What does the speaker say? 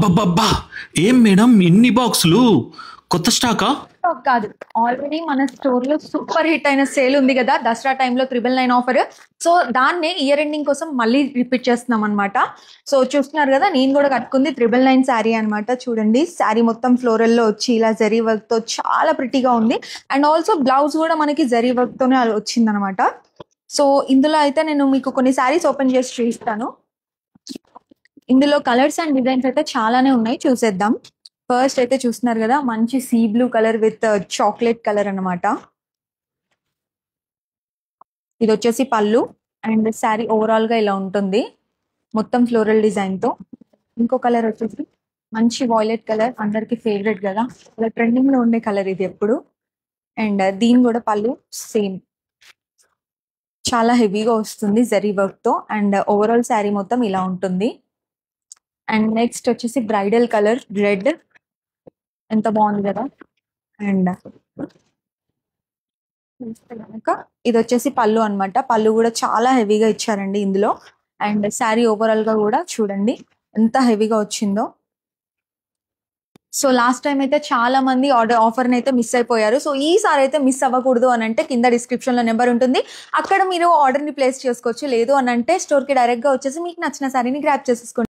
అబ్బబ్బబ్బా! ఏం మేడం ఇన్ని బాక్సులు? కొత్త స్టాకా? స్టాక్ కాదు, ఆల్రెడీ మన స్టోర్ లో సూపర్ హిట్ అయిన సేల్ ఉంది కదా దసరా టైంలో 999 ఆఫర్. సో దాన్నే ఇయర్ ఎండింగ్ కోసం మళ్ళీ రిపీట్ చేస్తున్నాం అనమాట. సో చూస్తున్నారు కదా, నేను కూడా కట్టుకుంది 999 శారీ అనమాట. చూడండి, శారీ మొత్తం ఫ్లోరల్ లో వచ్చి ఇలా జరీ వర్క్ తో చాలా ప్రిటీగా ఉంది. అండ్ ఆల్సో బ్లౌజ్ కూడా మనకి జరీ వర్క్ తోనే వచ్చింది అనమాట. సో ఇందులో అయితే నేను మీకు కొన్ని శారీస్ ఓపెన్ చేసి చూపిస్తాను. ఇందులో కలర్స్ అండ్ డిజైన్స్ అయితే చాలానే ఉన్నాయి, చూసేద్దాం. ఫస్ట్ అయితే చూస్తున్నారు కదా, మంచి sea blue colour with chocolate colour అన్నమాట. ఇది వచ్చేసి పళ్ళు అండ్ శారీ ఓవరాల్ గా ఇలా ఉంటుంది, మొత్తం ఫ్లోరల్ డిజైన్ తో. ఇంకో కలర్ వచ్చేసి మంచి వాయిలెట్ కలర్, అందరికి ఫేవరెట్ కదా, ఇలా ట్రెండింగ్ లో ఉండే కలర్ ఇది ఎప్పుడు. అండ్ దీని కూడా పళ్ళు సేమ్, చాలా హెవీగా వస్తుంది జరీ వర్క్ తో. అండ్ ఓవరాల్ శారీ మొత్తం ఇలా ఉంటుంది. అండ్ నెక్స్ట్ వచ్చేసి బ్రైడల్ కలర్ రెడ్, ఎంత బాగుంది కదా. అండ్ కనుక ఇది వచ్చేసి పళ్ళు అన్నమాట. పళ్ళు కూడా చాలా హెవీగా ఇచ్చారండి ఇందులో. అండ్ శారీ ఓవరాల్ గా కూడా చూడండి ఎంత హెవీగా వచ్చిందో. సో లాస్ట్ టైం అయితే చాలా మంది ఆఫర్ అయితే మిస్ అయిపోయారు. సో ఈసారి అయితే మిస్ అవ్వకూడదు అని అంటే కింద డిస్క్రిప్షన్ లో నెంబర్ ఉంటుంది, అక్కడ మీరు ఆర్డర్ ని ప్లేస్ చేసుకోవచ్చు. లేదు అని అంటే స్టోర్ కి డైరెక్ట్ గా వచ్చేసి మీకు నచ్చిన శారీని గ్రాప్ చేసేసుకోండి.